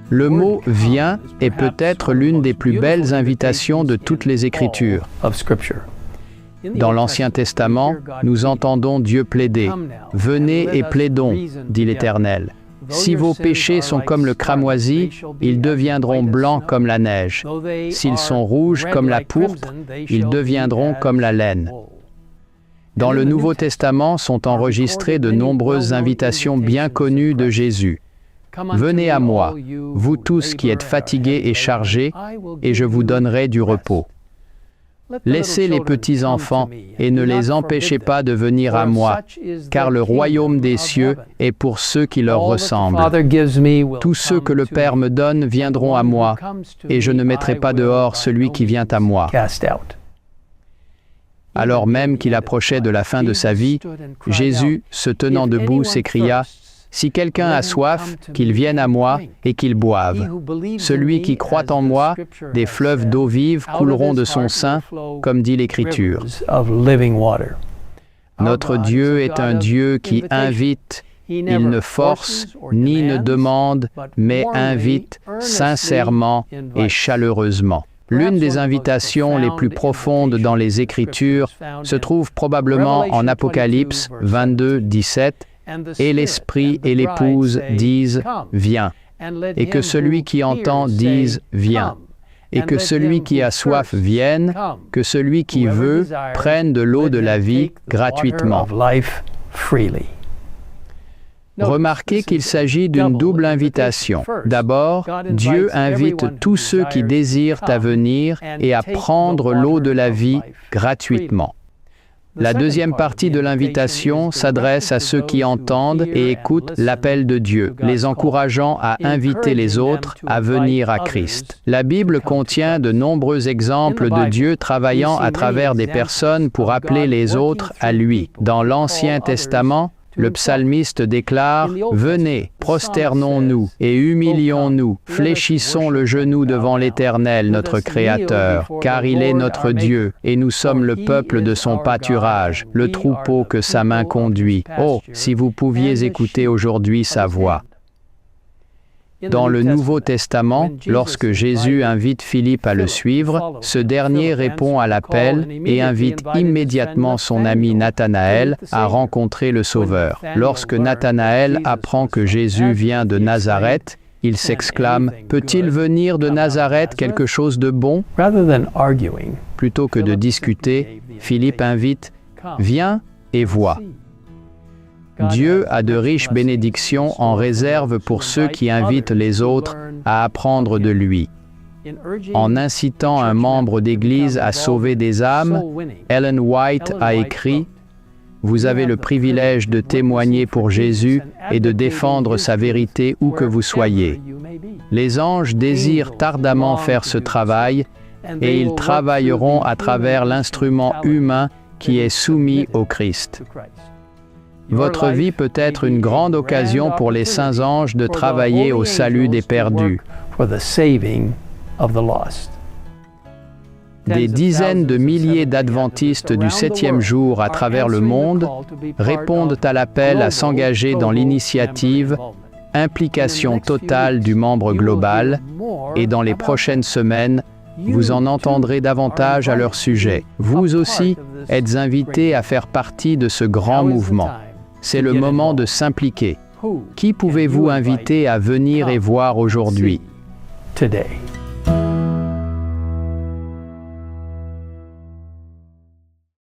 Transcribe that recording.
Le mot « viens » est peut-être l'une des plus belles invitations de toutes les Écritures. Dans l'Ancien Testament, nous entendons Dieu plaider « Venez et plaidons, dit l'Éternel. Si vos péchés sont comme le cramoisi, ils deviendront blancs comme la neige. S'ils sont rouges comme la pourpre, ils deviendront comme la laine. » Dans le Nouveau Testament sont enregistrées de nombreuses invitations bien connues de Jésus. « Venez à moi, vous tous qui êtes fatigués et chargés, et je vous donnerai du repos. » Laissez les petits-enfants et ne les empêchez pas de venir à moi, car le royaume des cieux est pour ceux qui leur ressemblent. Tous ceux que le Père me donne viendront à moi, et je ne mettrai pas dehors celui qui vient à moi. Alors même qu'il approchait de la fin de sa vie, Jésus, se tenant debout, s'écria « Si quelqu'un a soif, qu'il vienne à moi et qu'il boive. Celui qui croit en moi, des fleuves d'eau vive couleront de son sein, comme dit l'Écriture. » Notre Dieu est un Dieu qui invite, il ne force ni ne demande, mais invite sincèrement et chaleureusement. L'une des invitations les plus profondes dans les Écritures se trouve probablement en Apocalypse 22, 17, « Et l'Esprit et l'Épouse disent « Viens », et que celui qui entend dise « Viens », et que celui qui a soif vienne, que celui qui veut prenne de l'eau de la vie gratuitement. Remarquez qu'il s'agit d'une double invitation. D'abord, Dieu invite tous ceux qui désirent à venir et à prendre l'eau de la vie gratuitement. La deuxième partie de l'invitation s'adresse à ceux qui entendent et écoutent l'appel de Dieu, les encourageant à inviter les autres à venir à Christ. La Bible contient de nombreux exemples de Dieu travaillant à travers des personnes pour appeler les autres à lui. Dans l'Ancien Testament, le psalmiste déclare « Venez, prosternons-nous et humilions-nous, fléchissons le genou devant l'Éternel, notre Créateur, car il est notre Dieu, et nous sommes le peuple de son pâturage, le troupeau que sa main conduit. Oh, si vous pouviez écouter aujourd'hui sa voix. » Dans le Nouveau Testament, lorsque Jésus invite Philippe à le suivre, ce dernier répond à l'appel et invite immédiatement son ami Nathanaël à rencontrer le Sauveur. Lorsque Nathanaël apprend que Jésus vient de Nazareth, il s'exclame « Peut-il venir de Nazareth quelque chose de bon ?» Plutôt que de discuter, Philippe invite « Viens et vois ». Dieu a de riches bénédictions en réserve pour ceux qui invitent les autres à apprendre de lui. En incitant un membre d'Église à sauver des âmes, Ellen White a écrit « Vous avez le privilège de témoigner pour Jésus et de défendre sa vérité où que vous soyez. Les anges désirent ardemment faire ce travail et ils travailleront à travers l'instrument humain qui est soumis au Christ. » Votre vie peut être une grande occasion pour les saints anges de travailler au salut des perdus. Des dizaines de milliers d'adventistes du 7e jour à travers le monde répondent à l'appel à s'engager dans l'initiative « Implication totale du membre global » et dans les prochaines semaines, vous en entendrez davantage à leur sujet. Vous aussi êtes invités à faire partie de ce grand mouvement. C'est le moment de s'impliquer. Qui pouvez-vous inviter à venir et voir aujourd'hui?